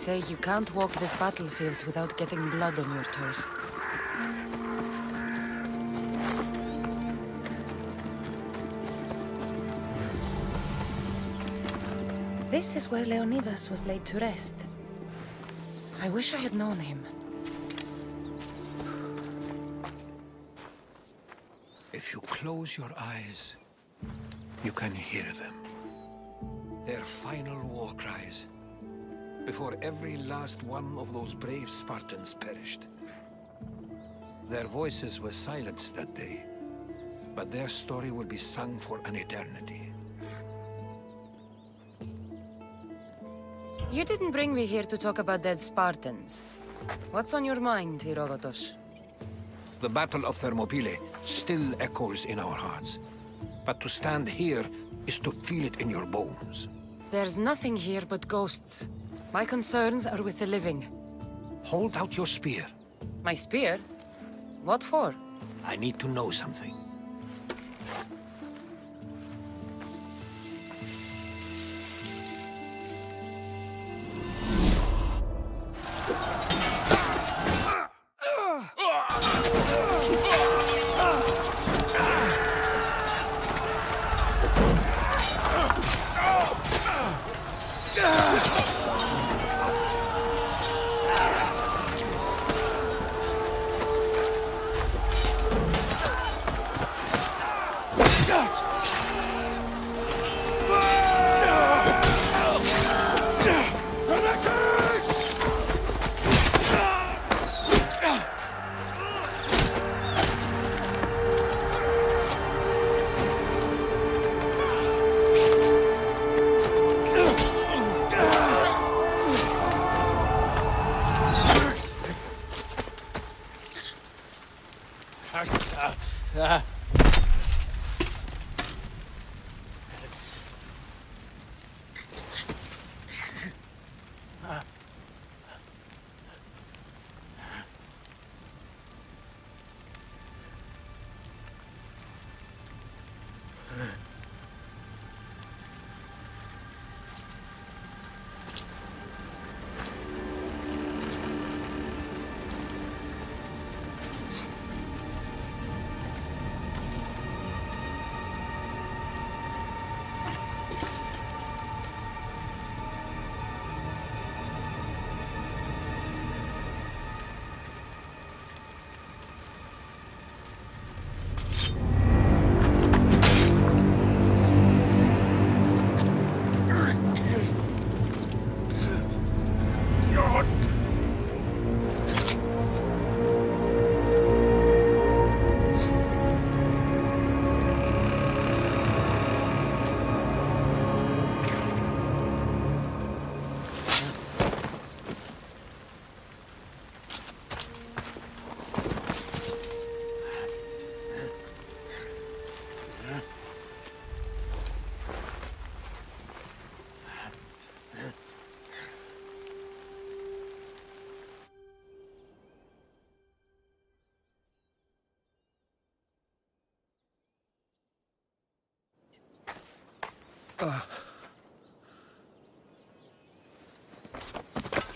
say you can't walk this battlefield without getting blood on your toes. This is where Leonidas was laid to rest. I wish I had known him. If you close your eyes, you can hear them. Their final war cries, before every last one of those brave Spartans perished. Their voices were silenced that day, but their story will be sung for an eternity. You didn't bring me here to talk about dead Spartans. What's on your mind, Herodotos? The Battle of Thermopylae still echoes in our hearts. But to stand here is to feel it in your bones. There's nothing here but ghosts. My concerns are with the living. Hold out your spear. My spear? What for? I need to know something.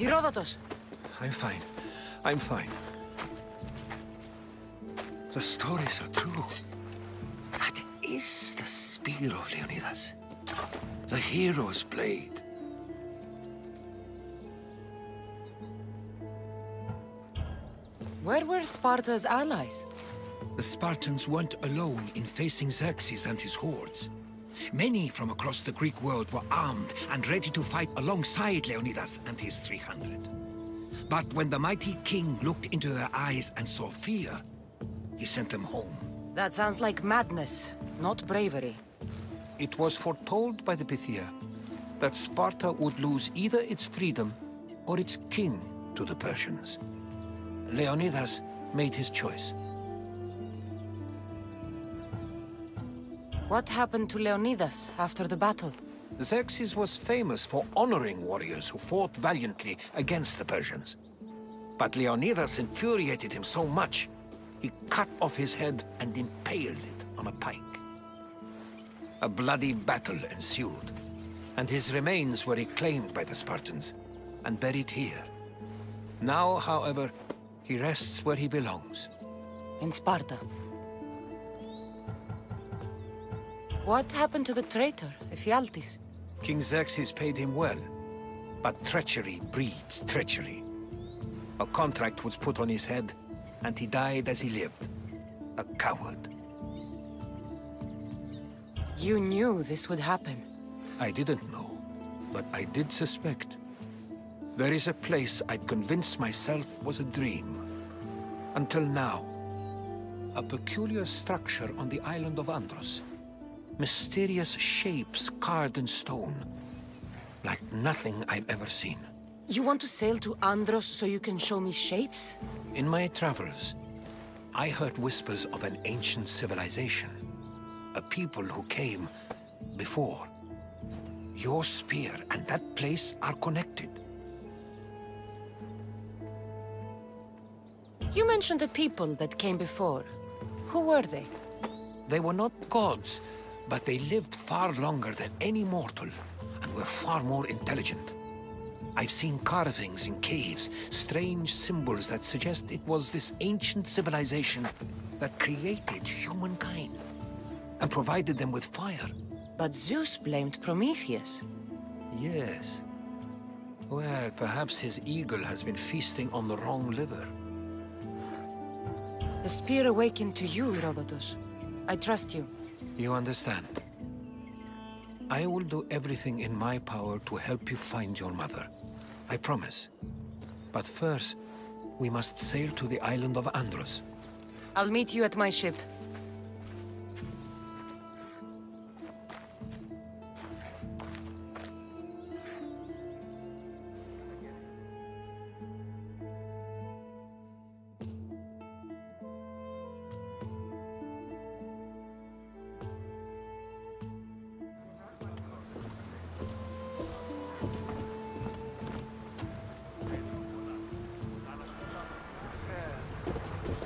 Herodotos! I'm fine. I'm fine. The stories are true. That is the spear of Leonidas. The hero's blade. Where were Sparta's allies? The Spartans weren't alone in facing Xerxes and his hordes. Many from across the Greek world were armed and ready to fight alongside Leonidas and his 300. But when the mighty king looked into their eyes and saw fear, he sent them home. That sounds like madness, not bravery. It was foretold by the Pythia that Sparta would lose either its freedom or its king to the Persians. Leonidas made his choice. What happened to Leonidas after the battle? Xerxes was famous for honoring warriors who fought valiantly against the Persians. But Leonidas infuriated him so much, he cut off his head and impaled it on a pike. A bloody battle ensued, and his remains were reclaimed by the Spartans. and buried here. Now, however, he rests where he belongs. In Sparta. What happened to the traitor, Ephialtes? King Xerxes paid him well, but treachery breeds treachery. A contract was put on his head, and he died as he lived. A coward. You knew this would happen. I didn't know, but I did suspect. There is a place I'd convinced myself was a dream. Until now. A peculiar structure on the island of Andros. Mysterious shapes carved in stone. Like nothing I've ever seen. You want to sail to Andros so you can show me shapes? In my travels, I heard whispers of an ancient civilization. A people who came before. Your spear and that place are connected. You mentioned a people that came before. Who were they? They were not gods, but they lived far longer than any mortal, and were far more intelligent. I've seen carvings in caves, strange symbols that suggest it was this ancient civilization that created humankind, and provided them with fire. But Zeus blamed Prometheus. Yes. Well, perhaps his eagle has been feasting on the wrong liver. The spear awakened to you, Herodotos. I trust you. You understand. I will do everything in my power to help you find your mother. I promise. But first, we must sail to the island of Andros. I'll meet you at my ship.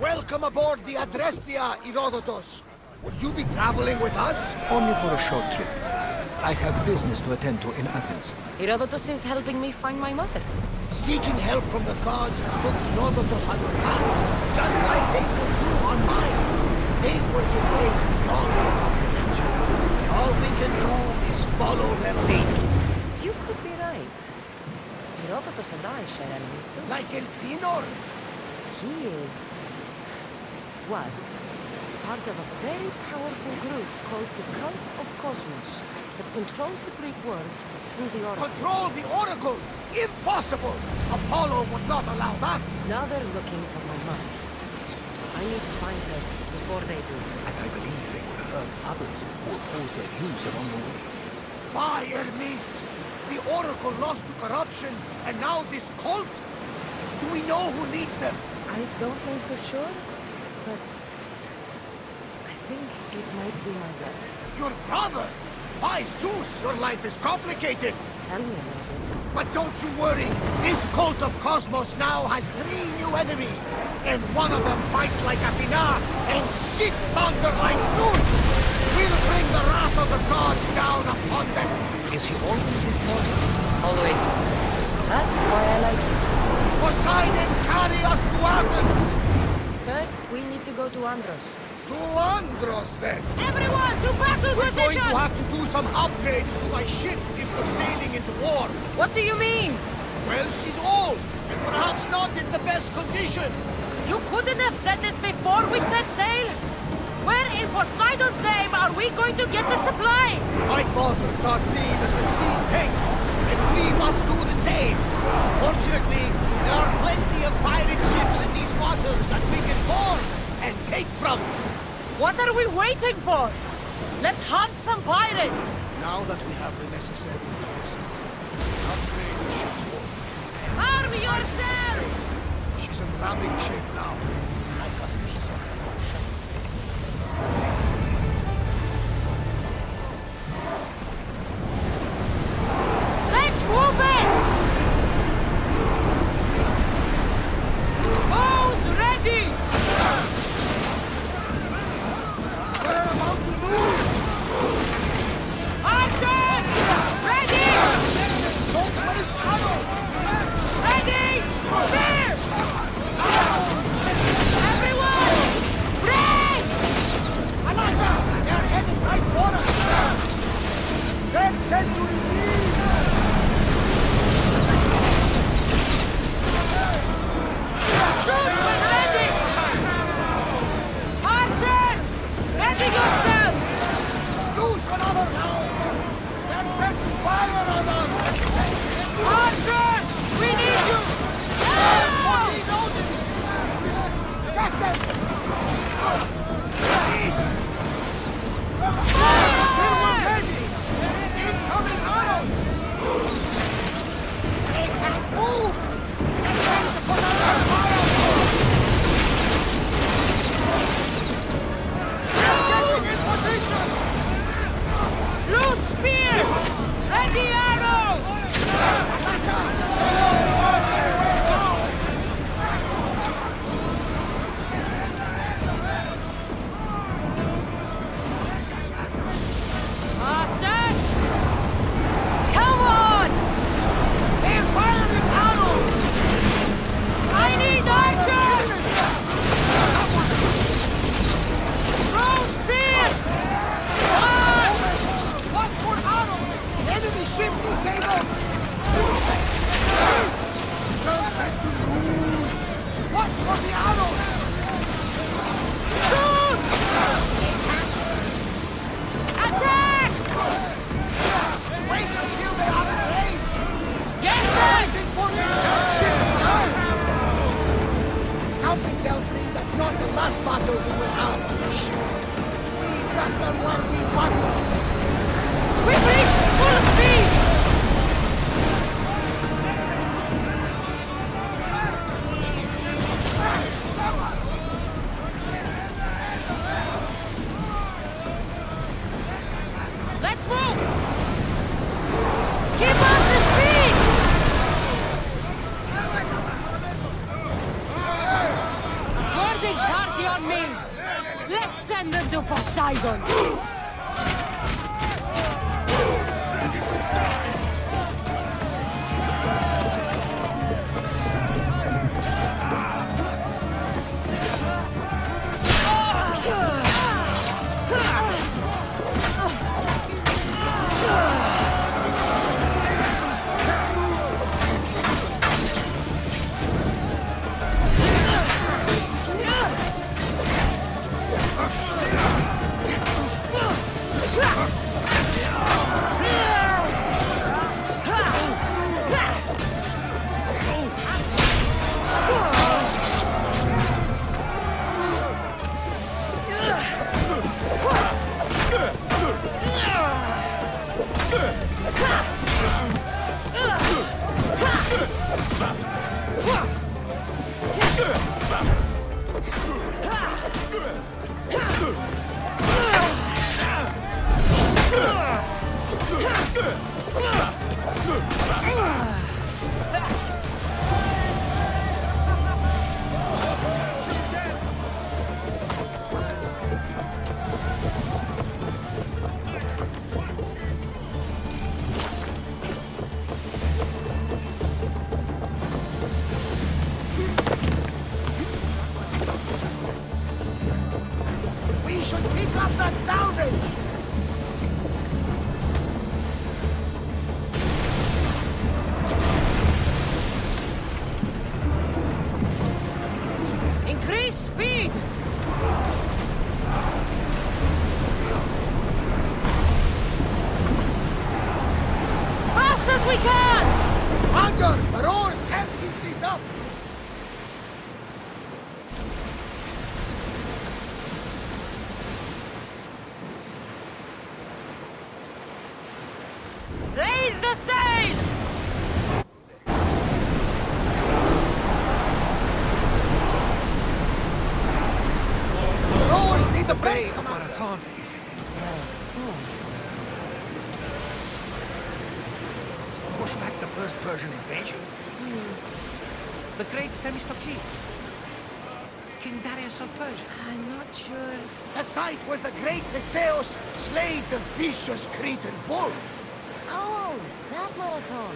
Welcome aboard the Adrestia, Herodotos. Will you be traveling with us? Only for a short trip. I have business to attend to in Athens. Herodotos is helping me find my mother. Seeking help from the gods has put Herodotos on your path, just like they put you on mine. They work in ways beyond our comprehension. All we can do is follow their lead. You could be right. Herodotos and I share enemies too. Like El Pinor. He was part of a very powerful group called the Cult of Cosmos that controls the Greek world through the Oracle. Control the Oracle! Impossible! Apollo would not allow that! Now they're looking for my mother. I need to find her before they do. And I believe they will hurt others who oppose their views along the way. By Hermes! The Oracle lost to corruption, and now this cult? Do we know who leads them? I don't know for sure, but I think it might be my brother. Your brother? By Zeus, your life is complicated! Tell me about it. But don't you worry! This cult of Cosmos now has 3 new enemies! And one of them fights like Athena and shits thunder like Zeus! We'll bring the wrath of the gods down upon them! Is he always this positive? Always. That's why I like you. Poseidon, carry us to Athens! First, we need to go to Andros. To Andros, then! Everyone, to battle We're going positions! to have to do some upgrades to my ship if we're sailing into war. What do you mean? Well, she's old, and perhaps not in the best condition. You couldn't have said this before we set sail? Where in Poseidon's name are we going to get the supplies? My father taught me that the sea takes, and we must do the same. Fortunately, there are plenty of pirate ships in these waters that we can board and take from. What are we waiting for? Let's hunt some pirates! Now that we have the necessary resources, upgrade the ship's hull. Arm yourselves! She's in ramming shape now, like a beast in motion. Let's move it! Bows ready! We're about to move! Archers! Ready! Don't waste ammo! Something tells me that's not the last battle we will have. We got them where we want them. Quickly! Full speed! Let's move! Keep up the speed! Boarding party on me! Let's send them to Poseidon! Raise the sail! Rowers need a break! Marathon is push back the first Persian invasion. The great Themistocles. King Darius of Persia. I'm not sure. The site where the great Theseus slayed the vicious Cretan bull. Oh, that marathon.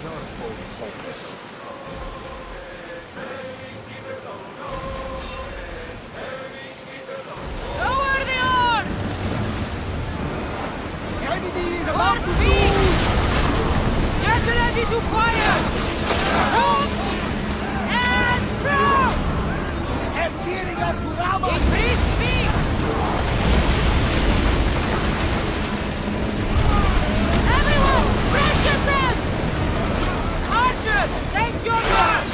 You're both hopeless. Lower the oars! The enemy is about More to speed! lose! Get ready to fire! Hook! And throw! And gearing up to Rama! Increase speed! Everyone, brace yourselves! Archers, take your mark!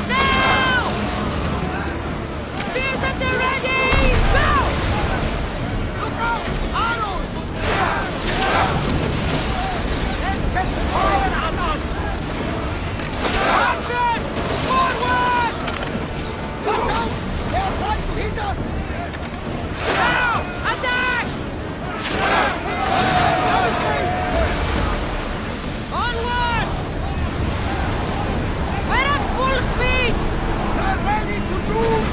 Now! Spears at the ready! Go! Look out! Arrows! Let's set fire on us! Archers! Forward! Watch out! They are trying to hit us! Now! Attack! Onward! We're at full speed! They're ready to lose!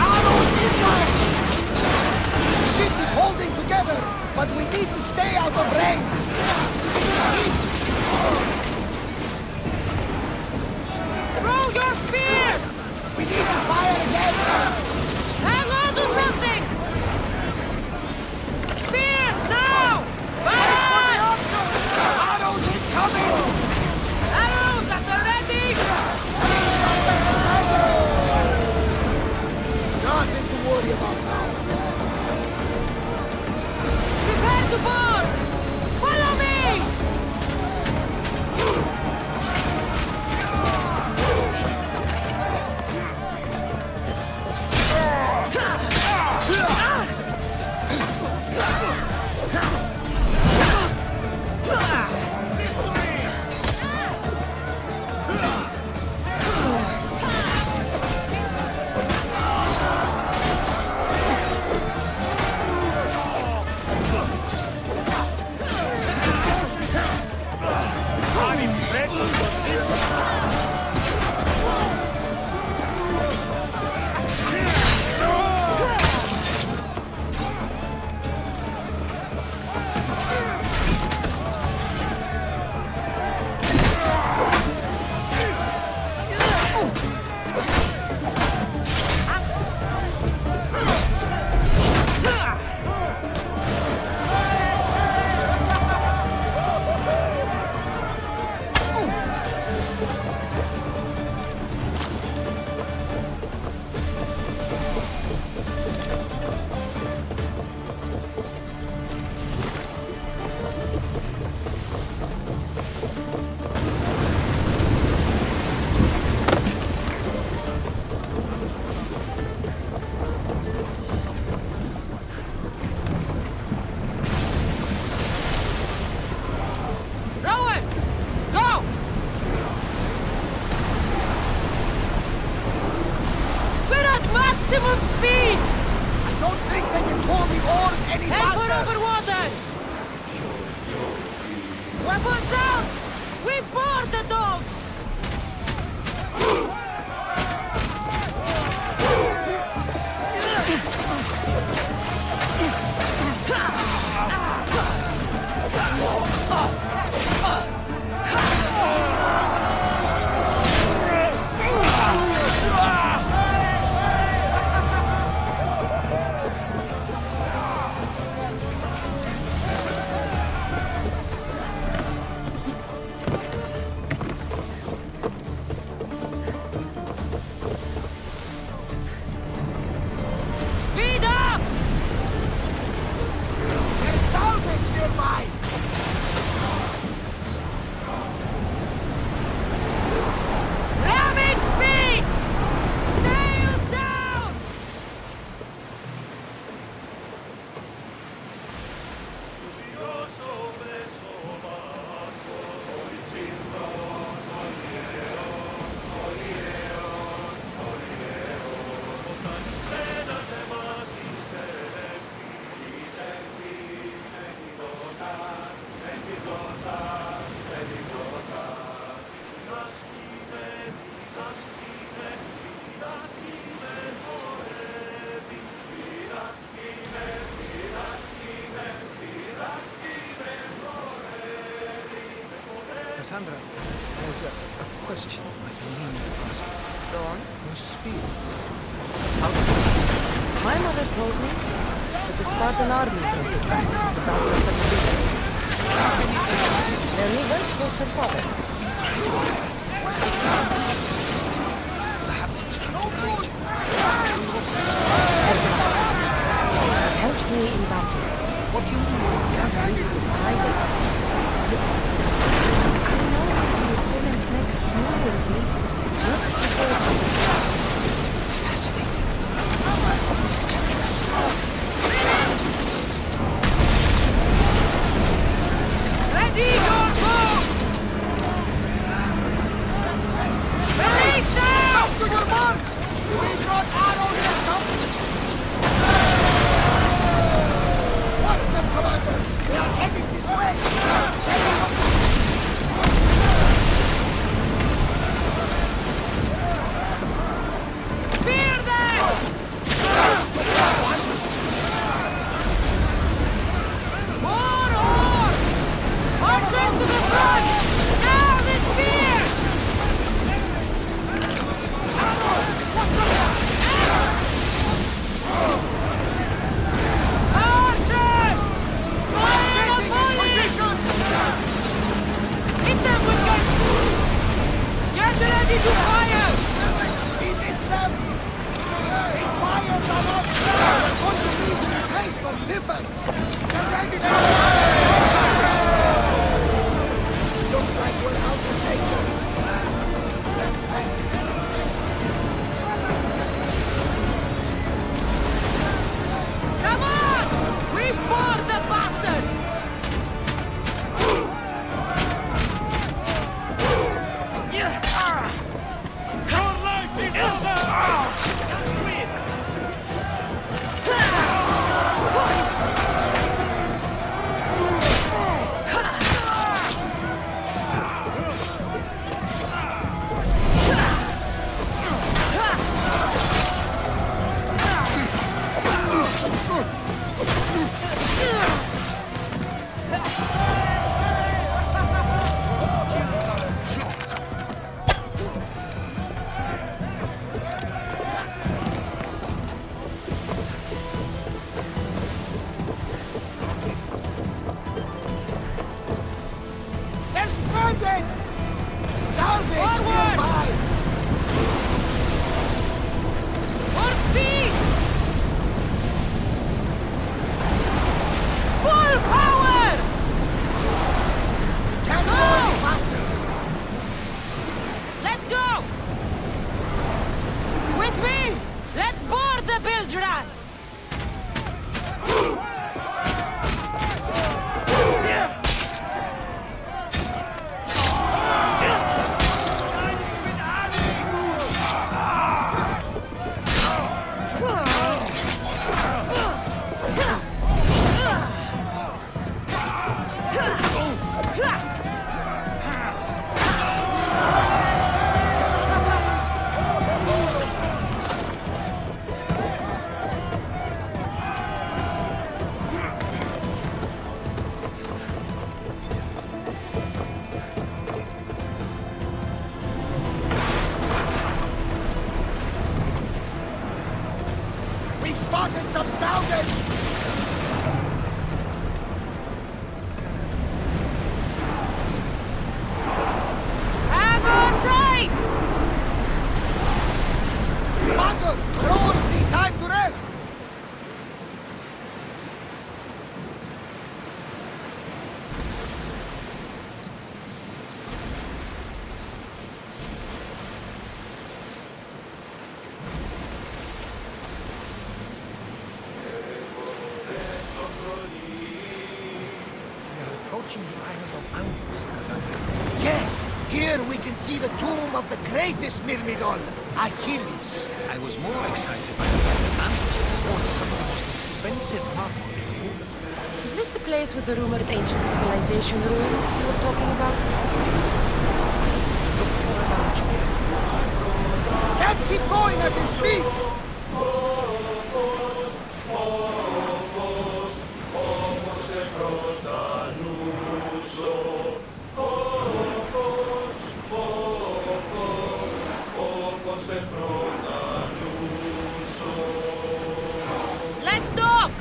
Arrows inbound! The ship is holding together, but we need to stay out of range! Throw your spears! We need to fire again! Hang on to Maximum speed! I don't think they can pull the oars any Head for faster! over water! Weapons out! We board the dogs! Speed up! There's salvage nearby! Ramming speed! Sail down! Kassandra, there's a question I've been meaning to ask you. Go on. Your spear. My mother told me that the Spartan army brought it back at the Battle of Peloponnesian. Leonidas was her father. Perhaps it's trying to hide. It helps me in battle. What you can't really describe it. I know what the opponent's next move will be just before it happens. Fascinating. This is just extraordinary. Ready your bow! Release them! Up to your marks! We brought arrows and company! Watch them, Commander! They are heading this way! Stay up! Spear them! More horse! Archers to the front! Now the spear! Archers! Fire the volleys! Hit them with guns! Get ready to fire! He missed them! He fires on us! We're going to need to replace those timbers! Get ready to Looks like we're out of danger! Come on! We board the bastards! We've spotted some sounders! Hang on tight! Commander, drones need time to rest! Approaching the island of Athens, Kassandra. Yes! Here we can see the tomb of the greatest Myrmidon, Achilles. I was more excited by the fact that Antos exports some of the most expensive marble in the world. Is this the place with the rumored ancient civilization ruins you were talking about? It is. Look for a large gate. Can't keep going at this speed! Let's dock!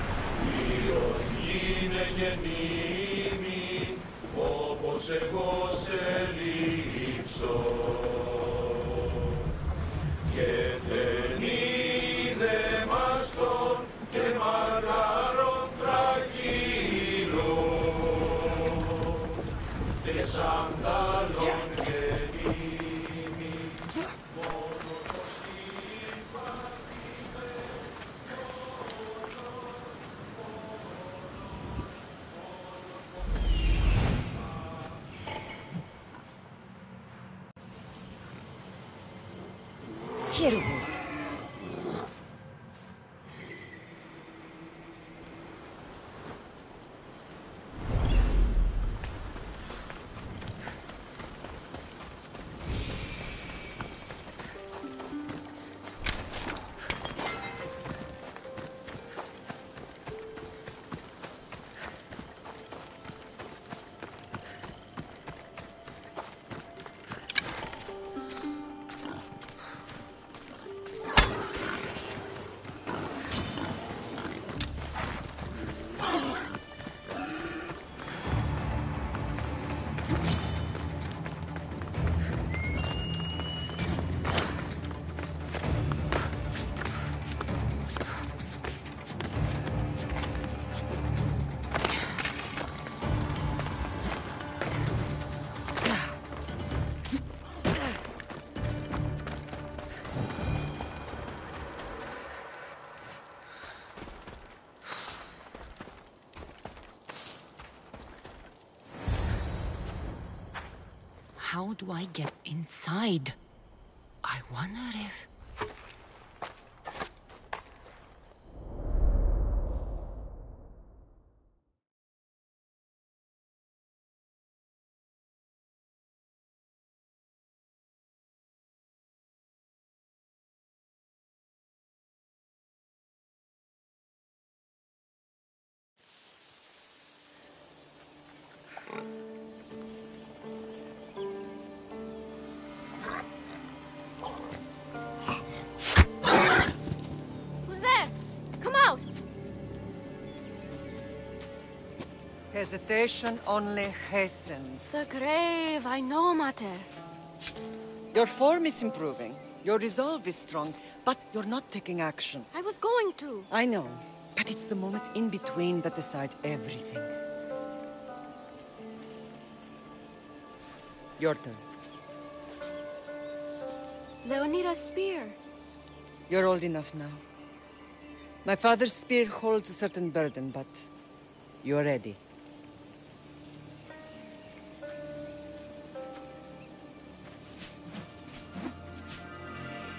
Here it is. How do I get inside? I wonder if... Hesitation only hastens. The grave, I know, Mater. Your form is improving. Your resolve is strong, but you're not taking action. I was going to. I know, but it's the moments in between that decide everything. Your turn. Leonidas' spear. You're old enough now. My father's spear holds a certain burden, but you're ready.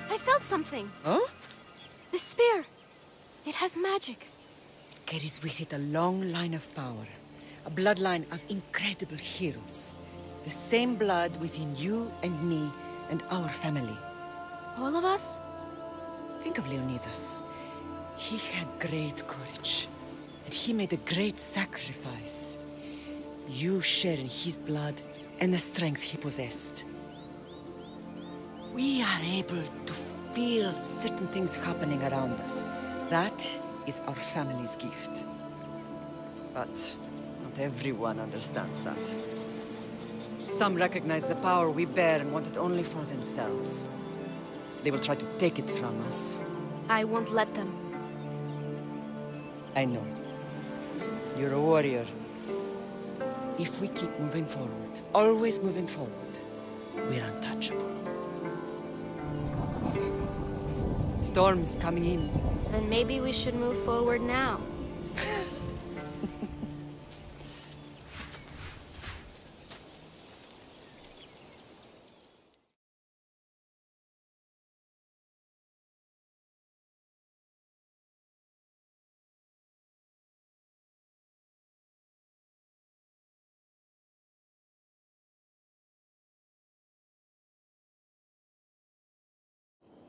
I felt something. Huh? The spear. It has magic. It carries with it a long line of power. A bloodline of incredible heroes. The same blood within you and me and our family. All of us? Think of Leonidas. He had great courage. And he made a great sacrifice. You share in his blood and the strength he possessed. We are able to feel certain things happening around us. That is our family's gift. But not everyone understands that. Some recognize the power we bear and want it only for themselves. They will try to take it from us. I won't let them. I know. You're a warrior. If we keep moving forward, always moving forward, we're untouchable. Storm's coming in. Then maybe we should move forward now.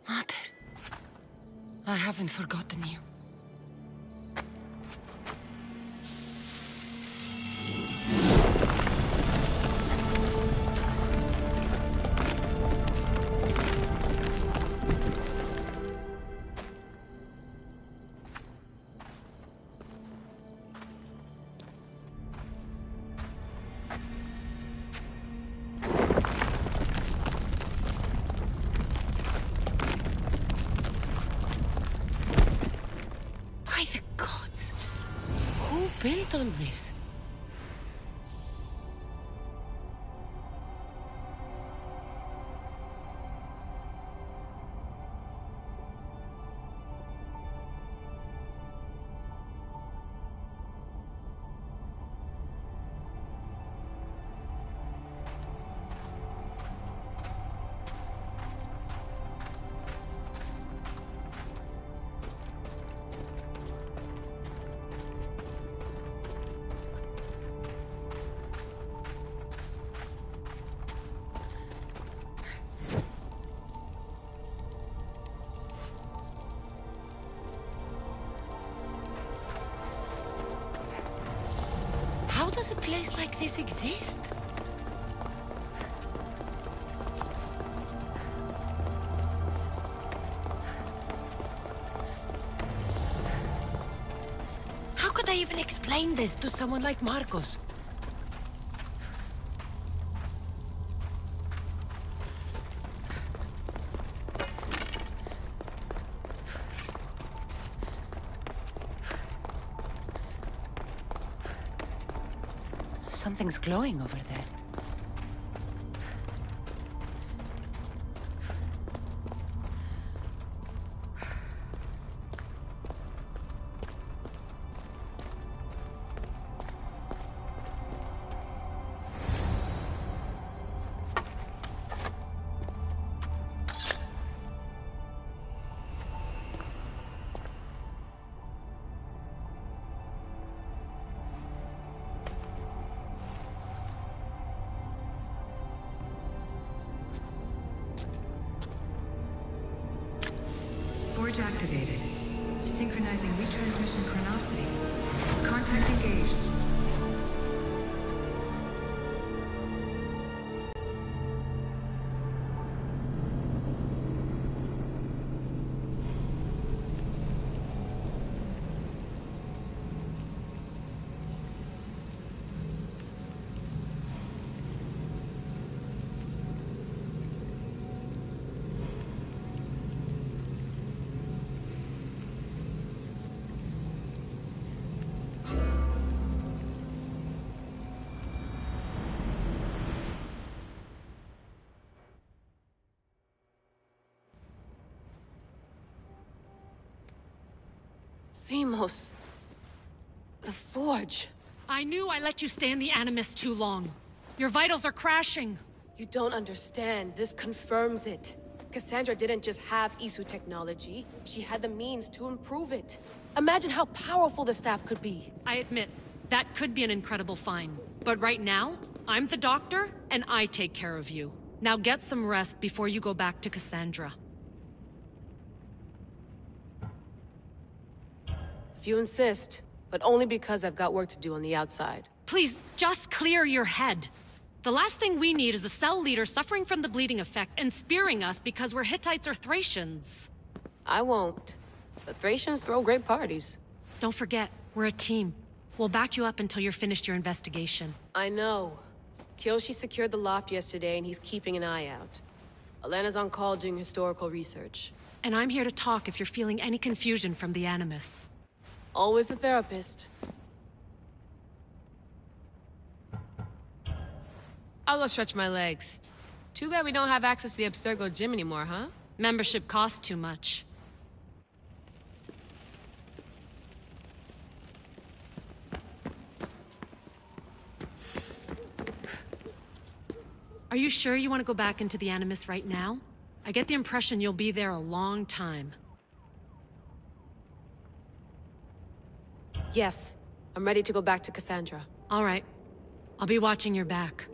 Mother, I haven't forgotten you. Built on this? How does a place like this exist? How could I even explain this to someone like Marcos? Something's glowing over there. Forge activated. Synchronizing retransmission chronicity. Contact engaged. Themos. The Forge. I knew I let you stay in the Animus too long. Your vitals are crashing. You don't understand. This confirms it. Kassandra didn't just have Isu technology. She had the means to improve it. Imagine how powerful the staff could be. I admit, that could be an incredible find. But right now, I'm the doctor, and I take care of you. Now get some rest before you go back to Kassandra. If you insist, but only because I've got work to do on the outside. Please, just clear your head. The last thing we need is a cell leader suffering from the bleeding effect and spearing us because we're Hittites or Thracians. I won't. The Thracians throw great parties. Don't forget, we're a team. We'll back you up until you're finished your investigation. I know. Kyoshi secured the loft yesterday, and he's keeping an eye out. Elena's on call doing historical research. And I'm here to talk if you're feeling any confusion from the Animus. Always the therapist. I'll go stretch my legs. Too bad we don't have access to the Abstergo gym anymore, huh? Membership costs too much. Are you sure you want to go back into the Animus right now? I get the impression you'll be there a long time. Yes. I'm ready to go back to Kassandra. All right. I'll be watching your back.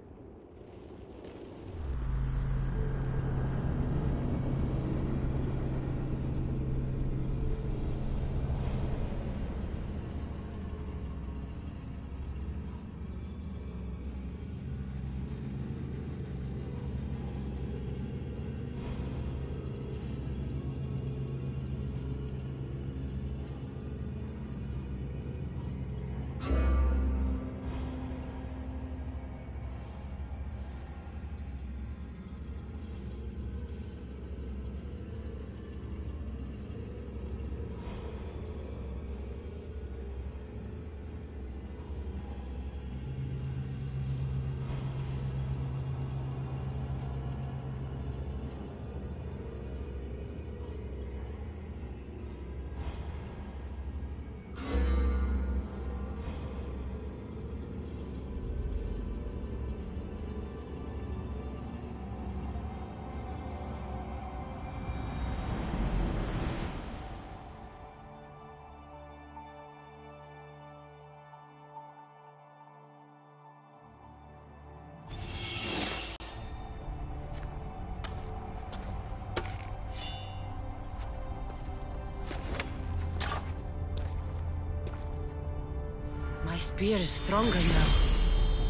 My spear is stronger now.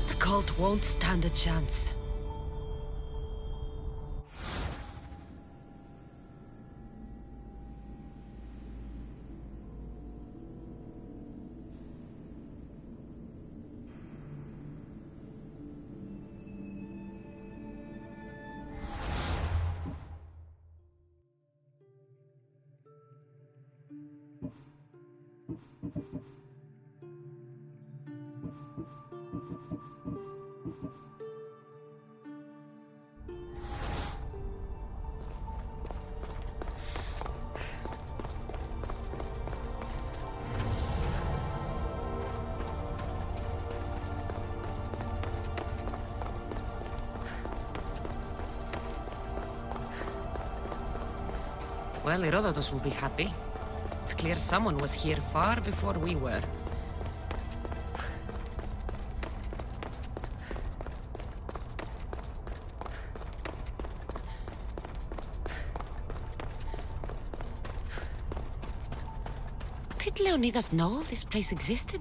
The cult won't stand a chance. Well, Herodotos will be happy. It's clear someone was here far before we were. Did Leonidas know this place existed?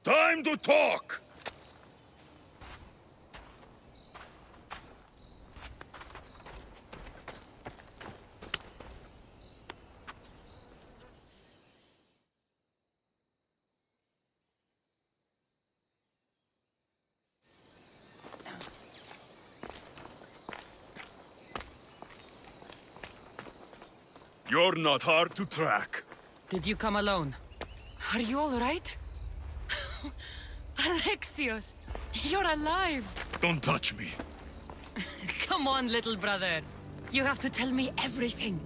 Time to talk! You're not hard to track. Did you come alone? Are you all right? Alexios, you're alive! Don't touch me. Come on, little brother. You have to tell me everything.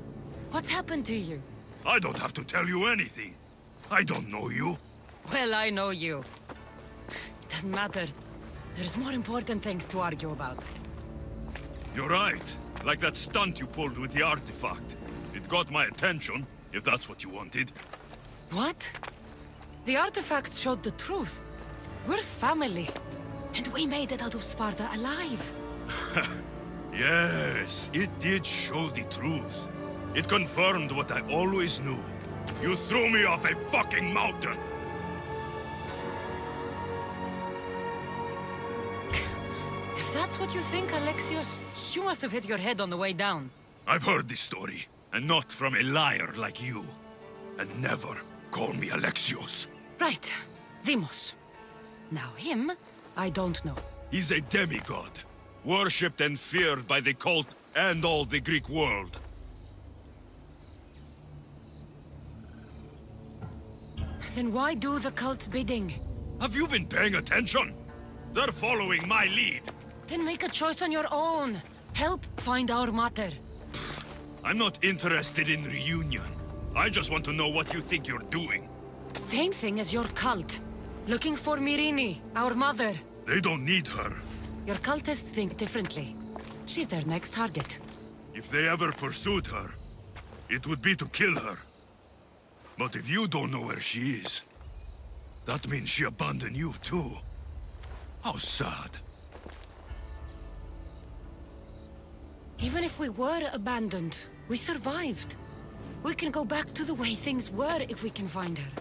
What's happened to you? I don't have to tell you anything. I don't know you. Well, I know you. It doesn't matter. There's more important things to argue about. You're right. Like that stunt you pulled with the artifact. It got my attention, if that's what you wanted. What? The artifact showed the truth. We're family. And we made it out of Sparta alive. Yes, it did show the truth. It confirmed what I always knew. You threw me off a fucking mountain! If that's what you think, Alexios, you must have hit your head on the way down. I've heard this story, and not from a liar like you. And never call me Alexios. Right. Demos. Now him, I don't know. He's a demigod, worshipped and feared by the cult and all the Greek world. Then why do the cult's bidding? Have you been paying attention? They're following my lead. Then make a choice on your own. Help find our mater. I'm not interested in reunion. I just want to know what you think you're doing. Same thing as your cult. Looking for Myrrine, our mother. They don't need her. Your cultists think differently. She's their next target. If they ever pursued her, it would be to kill her. But if you don't know where she is, that means she abandoned you too. How sad. Even if we were abandoned, we survived. We can go back to the way things were if we can find her.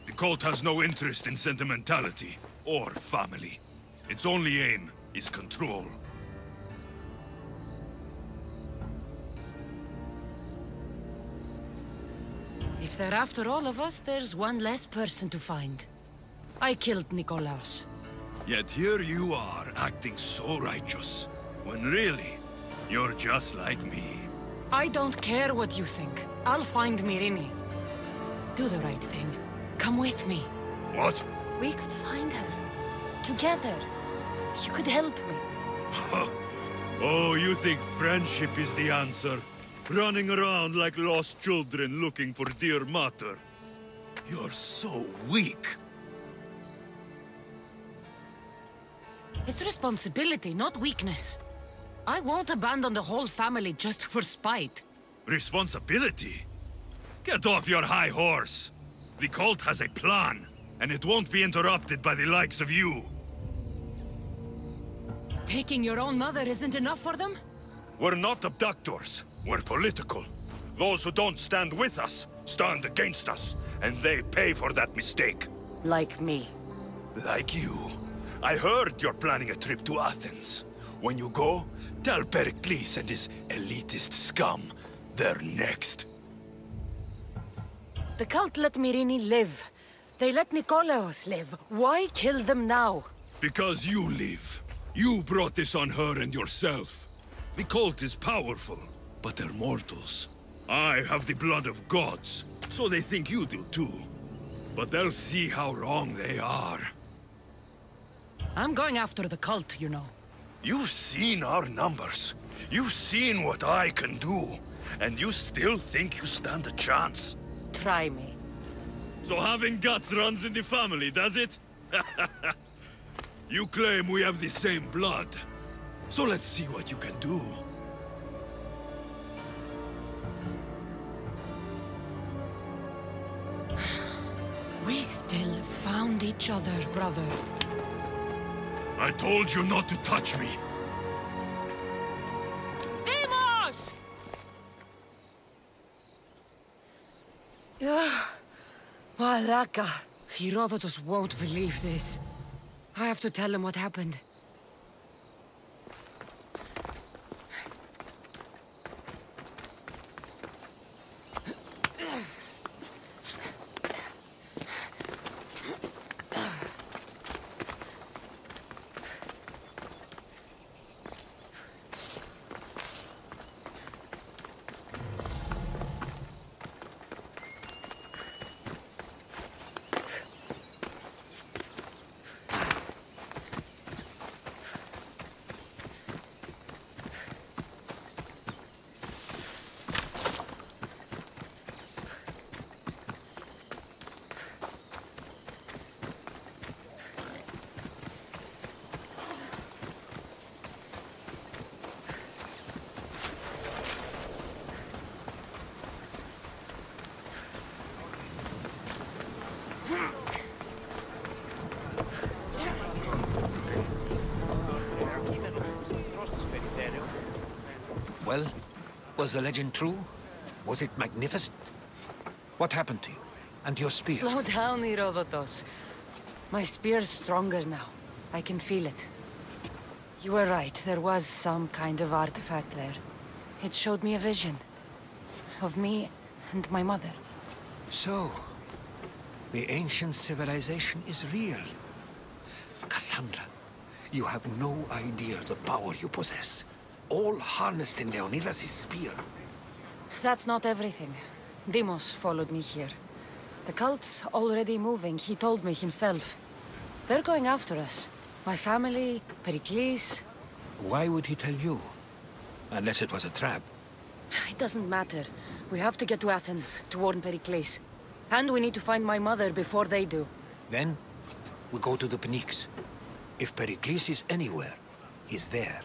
The cult has no interest in sentimentality or family. Its only aim is control. If they're after all of us, there's one less person to find. I killed Nikolaos. Yet here you are, acting so righteous, when really, you're just like me. I don't care what you think. I'll find Myrrine. Do the right thing. Come with me. What? We could find her. Together. You could help me. Oh, you think friendship is the answer? Running around like lost children looking for dear mater. You're so weak. It's responsibility, not weakness. I won't abandon the whole family just for spite. Responsibility? Get off your high horse. The cult has a plan, and it won't be interrupted by the likes of you. Taking your own mother isn't enough for them? We're not abductors. We're political. Those who don't stand with us stand against us, and they pay for that mistake. Like me. Like you. I heard you're planning a trip to Athens. When you go, tell Pericles and his elitist scum they're next. The cult let Myrrine live. They let Nikolaos live. Why kill them now? Because you live. You brought this on her and yourself. The cult is powerful, but they're mortals. I have the blood of gods, so they think you do too. But they'll see how wrong they are. I'm going after the cult, you know. You've seen our numbers. You've seen what I can do. And you still think you stand a chance? Try me. So having guts runs in the family, does it? You claim we have the same blood. So let's see what you can do. We still found each other, brother. I told you not to touch me. Demos! Malaka. Herodotos won't believe this. I have to tell him what happened. Well, was the legend true? Was it magnificent? What happened to you? And your spear? Slow down, Herodotos. My spear's stronger now. I can feel it. You were right, there was some kind of artifact there. It showed me a vision. Of me and my mother. So, the ancient civilization is real. Kassandra, you have no idea the power you possess. All harnessed in Leonidas' spear. That's not everything. Deimos followed me here. The cult's already moving, he told me himself. They're going after us. My family, Pericles. Why would he tell you? Unless it was a trap. It doesn't matter. We have to get to Athens to warn Pericles. And we need to find my mother before they do. Then, we go to the Pnyx. If Pericles is anywhere, he's there.